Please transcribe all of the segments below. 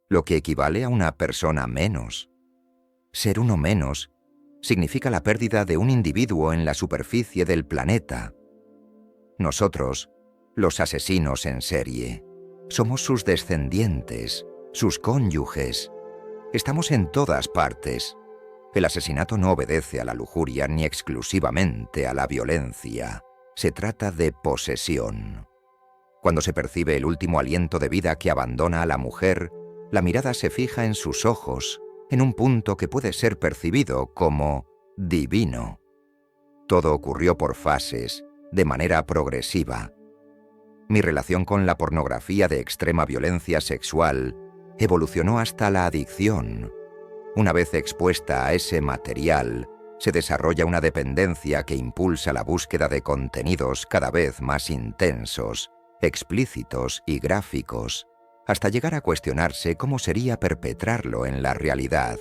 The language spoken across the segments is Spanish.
lo que equivale a una persona menos. Ser uno menos significa la pérdida de un individuo en la superficie del planeta. Nosotros, los asesinos en serie, somos sus descendientes, sus cónyuges. Estamos en todas partes. El asesinato no obedece a la lujuria ni exclusivamente a la violencia. Se trata de posesión. Cuando se percibe el último aliento de vida que abandona a la mujer, la mirada se fija en sus ojos, en un punto que puede ser percibido como divino. Todo ocurrió por fases, de manera progresiva. Mi relación con la pornografía de extrema violencia sexual evolucionó hasta la adicción. Una vez expuesta a ese material, se desarrolla una dependencia que impulsa la búsqueda de contenidos cada vez más intensos, explícitos y gráficos, hasta llegar a cuestionarse cómo sería perpetrarlo en la realidad.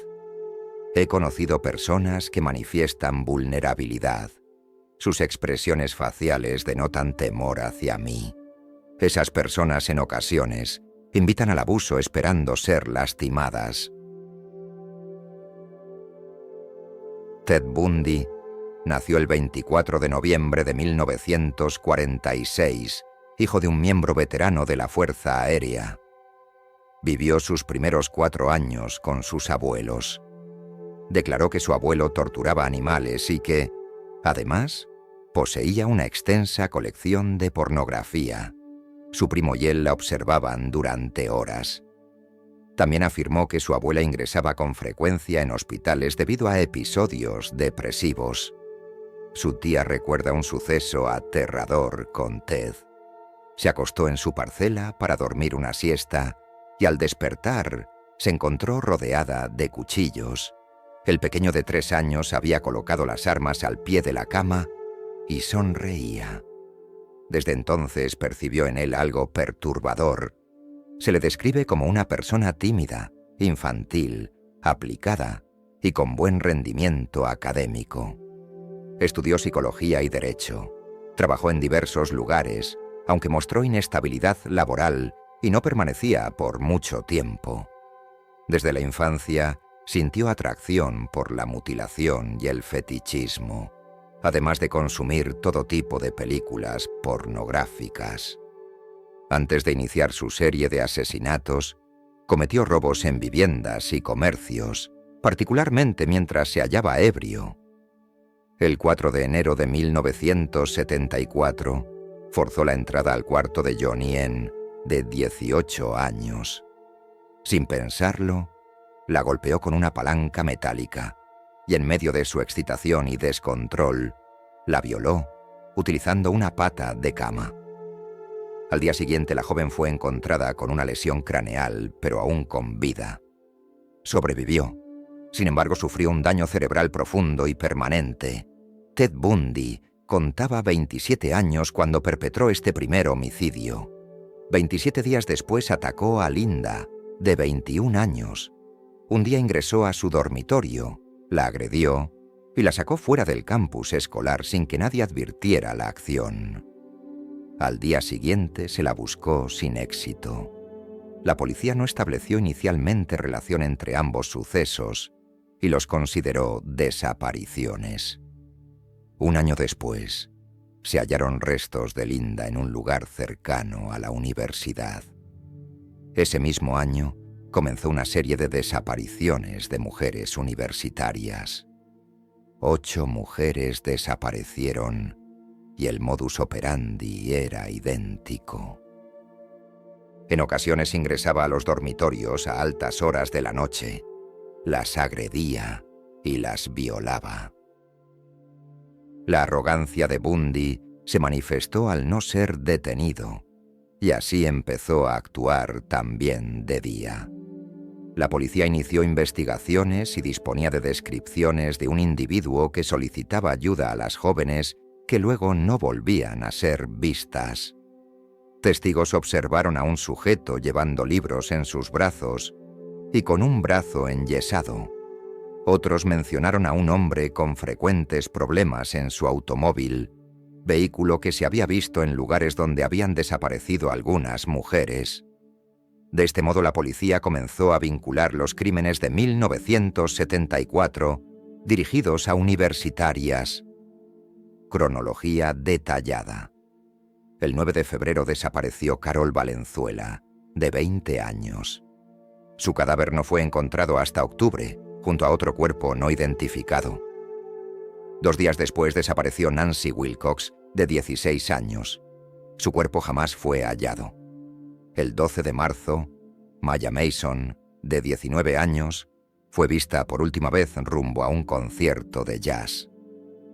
He conocido personas que manifiestan vulnerabilidad. Sus expresiones faciales denotan temor hacia mí. Esas personas en ocasiones invitan al abuso esperando ser lastimadas. Ted Bundy nació el 24 de noviembre de 1946, hijo de un miembro veterano de la Fuerza Aérea. Vivió sus primeros 4 años con sus abuelos. Declaró que su abuelo torturaba animales y que, además, poseía una extensa colección de pornografía. Su primo y él la observaban durante horas. También afirmó que su abuela ingresaba con frecuencia en hospitales debido a episodios depresivos. Su tía recuerda un suceso aterrador con Ted. Se acostó en su parcela para dormir una siesta y al despertar se encontró rodeada de cuchillos. El pequeño de 3 años había colocado las armas al pie de la cama y sonreía. Desde entonces percibió en él algo perturbador. Se le describe como una persona tímida, infantil, aplicada y con buen rendimiento académico. Estudió psicología y derecho. Trabajó en diversos lugares, aunque mostró inestabilidad laboral y no permanecía por mucho tiempo. Desde la infancia sintió atracción por la mutilación y el fetichismo, además de consumir todo tipo de películas pornográficas. Antes de iniciar su serie de asesinatos, cometió robos en viviendas y comercios, particularmente mientras se hallaba ebrio. El 4 de enero de 1974, forzó la entrada al cuarto de Johnny N., de 18 años. Sin pensarlo, la golpeó con una palanca metálica y en medio de su excitación y descontrol, la violó utilizando una pata de cama. Al día siguiente la joven fue encontrada con una lesión craneal, pero aún con vida. Sobrevivió. Sin embargo, sufrió un daño cerebral profundo y permanente. Ted Bundy contaba 27 años cuando perpetró este primer homicidio. 27 días después atacó a Linda, de 21 años. Un día ingresó a su dormitorio, la agredió y la sacó fuera del campus escolar sin que nadie advirtiera la acción. Al día siguiente se la buscó sin éxito. La policía no estableció inicialmente relación entre ambos sucesos y los consideró desapariciones. Un año después, se hallaron restos de Linda en un lugar cercano a la universidad. Ese mismo año, comenzó una serie de desapariciones de mujeres universitarias. 8 mujeres desaparecieron y el modus operandi era idéntico. En ocasiones ingresaba a los dormitorios a altas horas de la noche, las agredía y las violaba. La arrogancia de Bundy se manifestó al no ser detenido, y así empezó a actuar también de día. La policía inició investigaciones y disponía de descripciones de un individuo que solicitaba ayuda a las jóvenes que luego no volvían a ser vistas. Testigos observaron a un sujeto llevando libros en sus brazos y con un brazo enyesado. Otros mencionaron a un hombre con frecuentes problemas en su automóvil, vehículo que se había visto en lugares donde habían desaparecido algunas mujeres. De este modo la policía comenzó a vincular los crímenes de 1974 dirigidos a universitarias. Cronología detallada. El 9 de febrero desapareció Carol Valenzuela, de 20 años. Su cadáver no fue encontrado hasta octubre, junto a otro cuerpo no identificado. 2 días después desapareció Nancy Wilcox, de 16 años. Su cuerpo jamás fue hallado. El 12 de marzo, Maya Mason, de 19 años, fue vista por última vez rumbo a un concierto de jazz.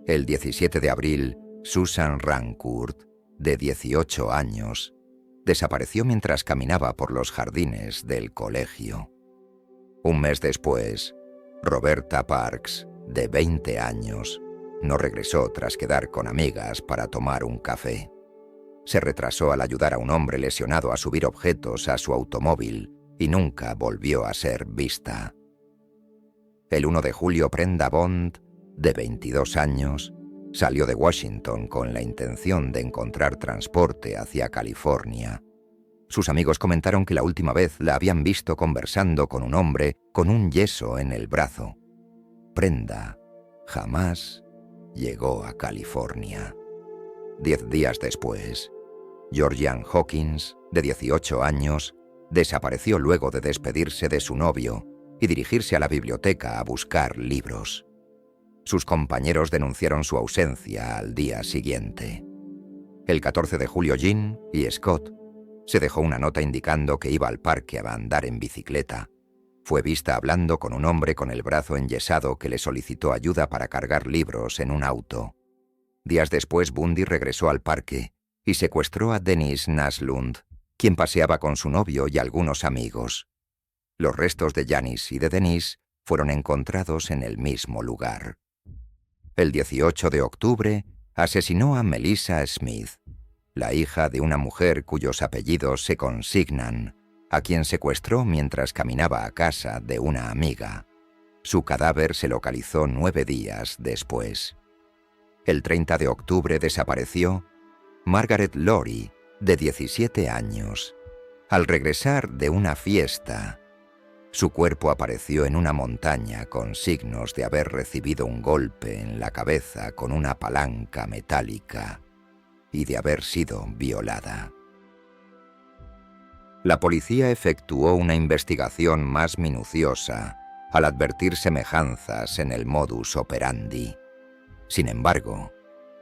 El 17 de abril, Susan Rancourt, de 18 años, desapareció mientras caminaba por los jardines del colegio. Un mes después, Roberta Parks, de 20 años, no regresó tras quedar con amigas para tomar un café. Se retrasó al ayudar a un hombre lesionado a subir objetos a su automóvil y nunca volvió a ser vista. El 1 de julio, Brenda Bond, de 22 años, salió de Washington con la intención de encontrar transporte hacia California. Sus amigos comentaron que la última vez la habían visto conversando con un hombre con un yeso en el brazo. Brenda jamás llegó a California. 10 días después, Georgianne Hawkins, de 18 años, desapareció luego de despedirse de su novio y dirigirse a la biblioteca a buscar libros. Sus compañeros denunciaron su ausencia al día siguiente. El 14 de julio, Jean y Scott se dejó una nota indicando que iba al parque a andar en bicicleta. Fue vista hablando con un hombre con el brazo enyesado que le solicitó ayuda para cargar libros en un auto. Días después, Bundy regresó al parque y secuestró a Denise Naslund, quien paseaba con su novio y algunos amigos. Los restos de Janice y de Denise fueron encontrados en el mismo lugar. El 18 de octubre, asesinó a Melissa Smith, la hija de una mujer cuyos apellidos se consignan, a quien secuestró mientras caminaba a casa de una amiga. Su cadáver se localizó 9 días después. El 30 de octubre desapareció Margaret Laurie, de 17 años. Al regresar de una fiesta, su cuerpo apareció en una montaña con signos de haber recibido un golpe en la cabeza con una palanca metálica y de haber sido violada. La policía efectuó una investigación más minuciosa al advertir semejanzas en el modus operandi. Sin embargo,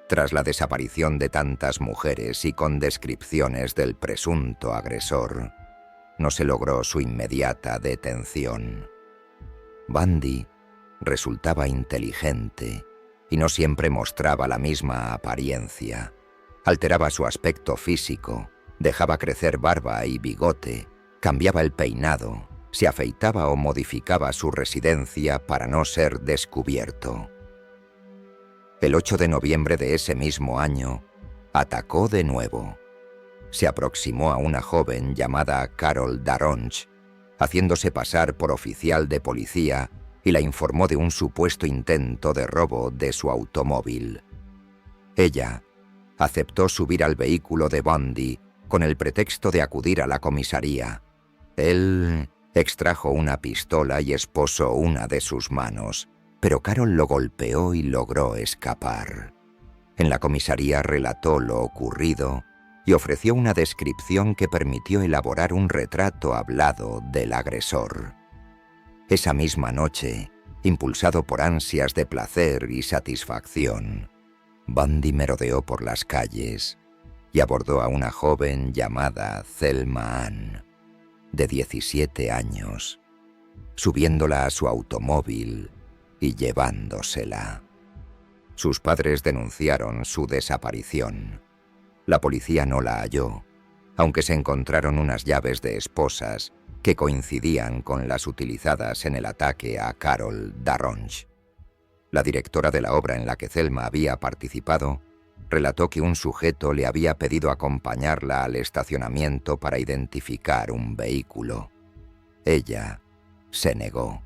tras la desaparición de tantas mujeres y con descripciones del presunto agresor, no se logró su inmediata detención. Bundy resultaba inteligente y no siempre mostraba la misma apariencia. Alteraba su aspecto físico, dejaba crecer barba y bigote, cambiaba el peinado, se afeitaba o modificaba su residencia para no ser descubierto. El 8 de noviembre de ese mismo año, atacó de nuevo. Se aproximó a una joven llamada Carol Daronch, haciéndose pasar por oficial de policía, y la informó de un supuesto intento de robo de su automóvil. Ella aceptó subir al vehículo de Bundy con el pretexto de acudir a la comisaría. Él extrajo una pistola y esposó una de sus manos, pero Carol lo golpeó y logró escapar. En la comisaría relató lo ocurrido y ofreció una descripción que permitió elaborar un retrato hablado del agresor. Esa misma noche, impulsado por ansias de placer y satisfacción, Bundy merodeó por las calles y abordó a una joven llamada Thelma Ann, de 17 años, subiéndola a su automóvil y llevándosela. Sus padres denunciaron su desaparición. La policía no la halló, aunque se encontraron unas llaves de esposas que coincidían con las utilizadas en el ataque a Carol Daronch. La directora de la obra en la que Thelma había participado relató que un sujeto le había pedido acompañarla al estacionamiento para identificar un vehículo. Ella se negó.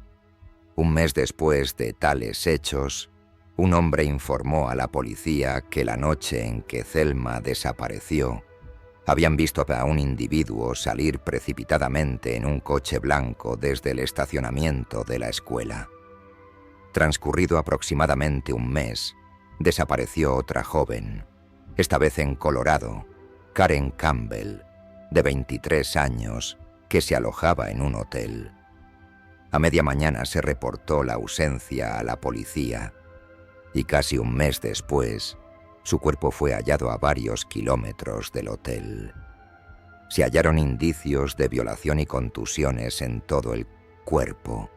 Un mes después de tales hechos, un hombre informó a la policía que la noche en que Thelma desapareció, Habían visto a un individuo salir precipitadamente en un coche blanco desde el estacionamiento de la escuela. Transcurrido aproximadamente un mes, desapareció otra joven, esta vez en Colorado, Karen Campbell, de 23 años, que se alojaba en un hotel. A media mañana se reportó la ausencia a la policía y casi un mes después, su cuerpo fue hallado a varios kilómetros del hotel. Se hallaron indicios de violación y contusiones en todo el cuerpo,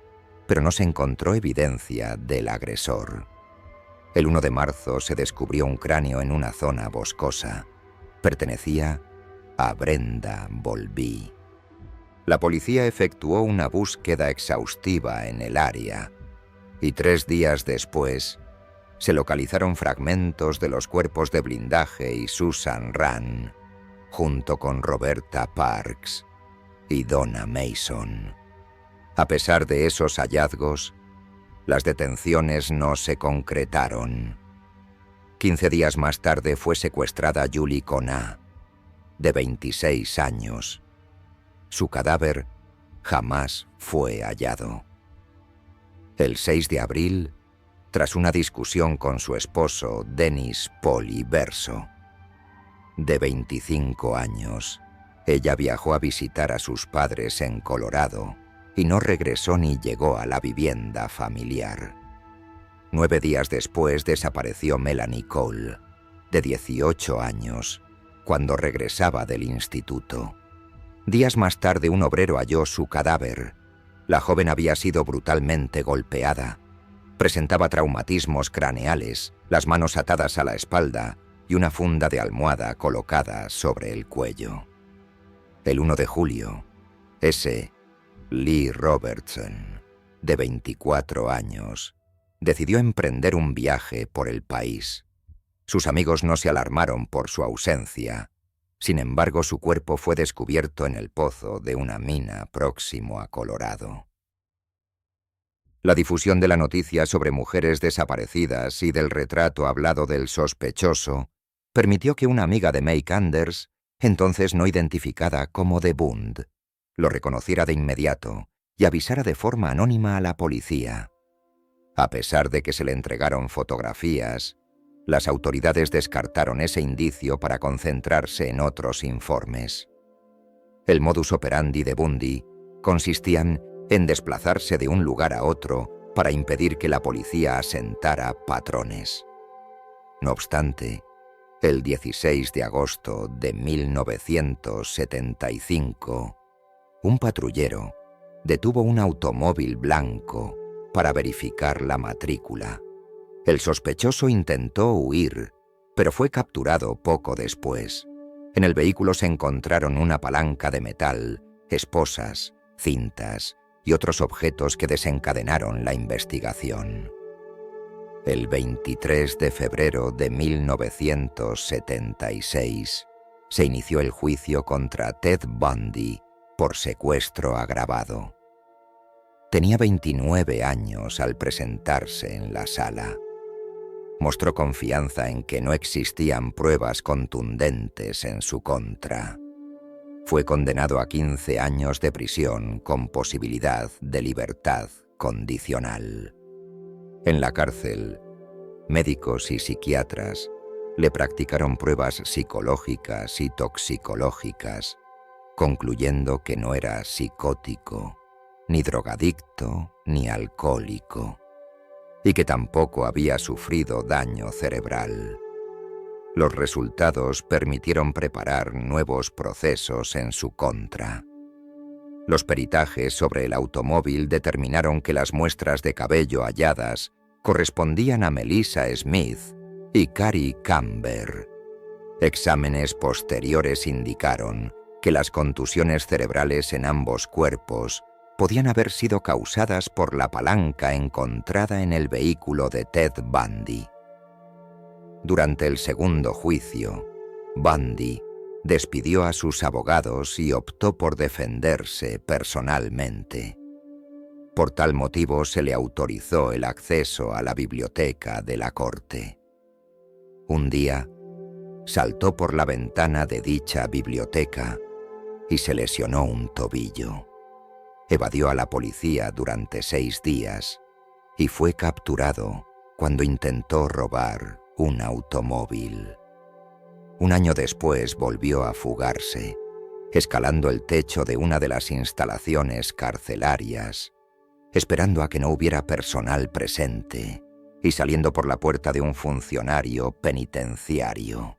pero no se encontró evidencia del agresor. El 1 de marzo se descubrió un cráneo en una zona boscosa. Pertenecía a Brenda Bowlby. La policía efectuó una búsqueda exhaustiva en el área y 3 días después se localizaron fragmentos de los cuerpos de Blindaje y Susan Rand, junto con Roberta Parks y Donna Mason. A pesar de esos hallazgos, las detenciones no se concretaron. 15 días más tarde fue secuestrada Julie Conant, de 26 años. Su cadáver jamás fue hallado. El 6 de abril, tras una discusión con su esposo Dennis Polly Verso, de 25 años, ella viajó a visitar a sus padres en Colorado y no regresó ni llegó a la vivienda familiar. 9 días después desapareció Melanie Cole, de 18 años, cuando regresaba del instituto. Días más tarde un obrero halló su cadáver. La joven había sido brutalmente golpeada. Presentaba traumatismos craneales, las manos atadas a la espalda y una funda de almohada colocada sobre el cuello. El 1 de julio, Lee Robertson, de 24 años, decidió emprender un viaje por el país. Sus amigos no se alarmaron por su ausencia. Sin embargo, su cuerpo fue descubierto en el pozo de una mina próximo a Colorado. La difusión de la noticia sobre mujeres desaparecidas y del retrato hablado del sospechoso permitió que una amiga de May Anders, entonces no identificada como de Bund, lo reconociera de inmediato y avisara de forma anónima a la policía. A pesar de que se le entregaron fotografías, las autoridades descartaron ese indicio para concentrarse en otros informes. El modus operandi de Bundy consistían en desplazarse de un lugar a otro para impedir que la policía asentara patrones. No obstante, el 16 de agosto de 1975, un patrullero detuvo un automóvil blanco para verificar la matrícula. El sospechoso intentó huir, pero fue capturado poco después. En el vehículo se encontraron una palanca de metal, esposas, cintas y otros objetos que desencadenaron la investigación. El 23 de febrero de 1976 se inició el juicio contra Ted Bundy por secuestro agravado. Tenía 29 años al presentarse en la sala. Mostró confianza en que no existían pruebas contundentes en su contra. Fue condenado a 15 años de prisión con posibilidad de libertad condicional. En la cárcel, médicos y psiquiatras le practicaron pruebas psicológicas y toxicológicas, concluyendo que no era psicótico, ni drogadicto, ni alcohólico, y que tampoco había sufrido daño cerebral. Los resultados permitieron preparar nuevos procesos en su contra. Los peritajes sobre el automóvil determinaron que las muestras de cabello halladas correspondían a Melissa Smith y Carrie Camber. Exámenes posteriores indicaron que las contusiones cerebrales en ambos cuerpos podían haber sido causadas por la palanca encontrada en el vehículo de Ted Bundy. Durante el segundo juicio, Bundy despidió a sus abogados y optó por defenderse personalmente. Por tal motivo se le autorizó el acceso a la biblioteca de la corte. Un día, saltó por la ventana de dicha biblioteca y se lesionó un tobillo. Evadió a la policía durante 6 días y fue capturado cuando intentó robar un automóvil. Un año después volvió a fugarse, escalando el techo de una de las instalaciones carcelarias, esperando a que no hubiera personal presente y saliendo por la puerta de un funcionario penitenciario.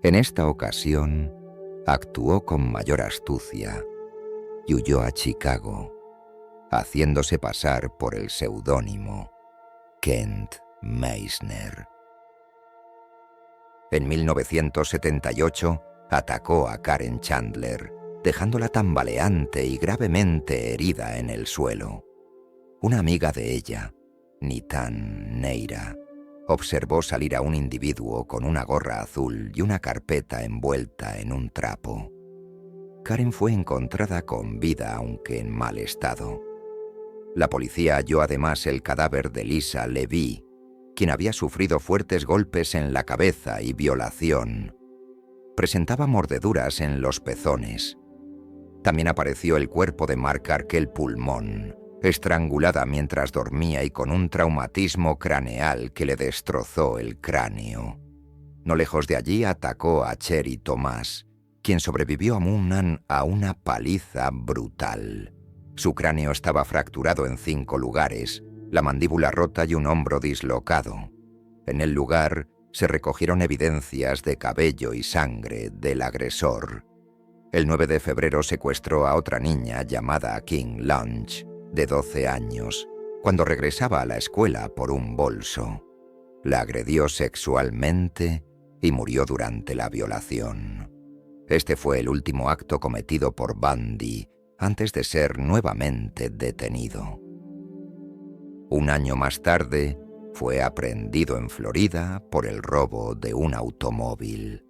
En esta ocasión, actuó con mayor astucia y huyó a Chicago, haciéndose pasar por el seudónimo Kent Meisner. En 1978 atacó a Karen Chandler, dejándola tambaleante y gravemente herida en el suelo. Una amiga de ella, Nitan Neira, observó salir a un individuo con una gorra azul y una carpeta envuelta en un trapo. Karen fue encontrada con vida, aunque en mal estado. La policía halló además el cadáver de Lisa Levy, quien había sufrido fuertes golpes en la cabeza y violación. Presentaba mordeduras en los pezones. También apareció el cuerpo de Mark Arkell Pulmón, estrangulada mientras dormía y con un traumatismo craneal que le destrozó el cráneo. No lejos de allí atacó a Cherry Thomas, quien sobrevivió a una paliza brutal. Su cráneo estaba fracturado en 5 lugares, la mandíbula rota y un hombro dislocado. En el lugar se recogieron evidencias de cabello y sangre del agresor. El 9 de febrero secuestró a otra niña llamada King Lunch, de 12 años, cuando regresaba a la escuela por un bolso. La agredió sexualmente y murió durante la violación. Este fue el último acto cometido por Bundy antes de ser nuevamente detenido. Un año más tarde, fue aprehendido en Florida por el robo de un automóvil.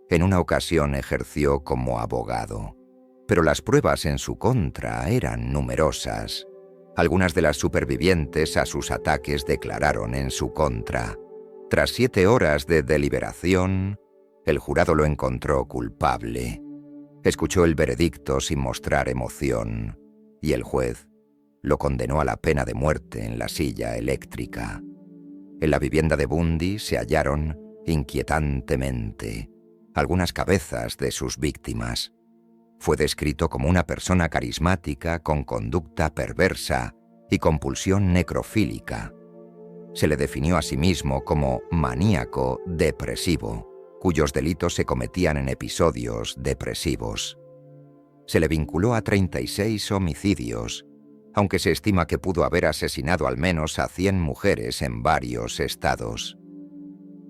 En una ocasión ejerció como abogado, pero las pruebas en su contra eran numerosas. Algunas de las supervivientes a sus ataques declararon en su contra. Tras 7 horas de deliberación, el jurado lo encontró culpable. Escuchó el veredicto sin mostrar emoción, y el juez lo condenó a la pena de muerte en la silla eléctrica. En la vivienda de Bundy se hallaron, inquietantemente, algunas cabezas de sus víctimas. Fue descrito como una persona carismática con conducta perversa y compulsión necrofílica. Se le definió a sí mismo como maníaco depresivo, cuyos delitos se cometían en episodios depresivos. Se le vinculó a 36 homicidios, aunque se estima que pudo haber asesinado al menos a 100 mujeres en varios estados.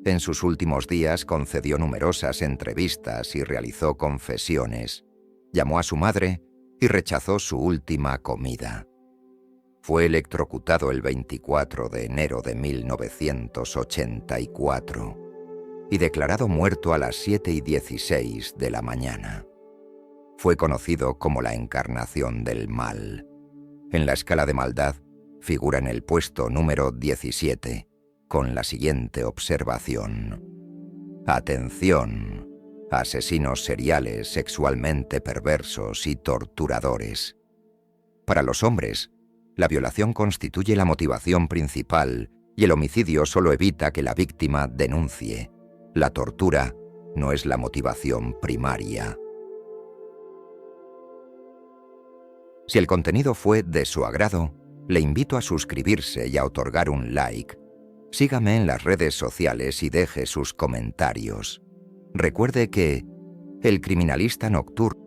En sus últimos días concedió numerosas entrevistas y realizó confesiones. Llamó a su madre y rechazó su última comida. Fue electrocutado el 24 de enero de 1984 y declarado muerto a las 7:16 de la mañana. Fue conocido como la encarnación del mal. En la escala de maldad figura en el puesto número 17, con la siguiente observación: atención, asesinos seriales sexualmente perversos y torturadores. Para los hombres, la violación constituye la motivación principal y el homicidio solo evita que la víctima denuncie. La tortura no es la motivación primaria. Si el contenido fue de su agrado, le invito a suscribirse y a otorgar un like. Sígame en las redes sociales y deje sus comentarios. Recuerde que El Criminalista Nocturno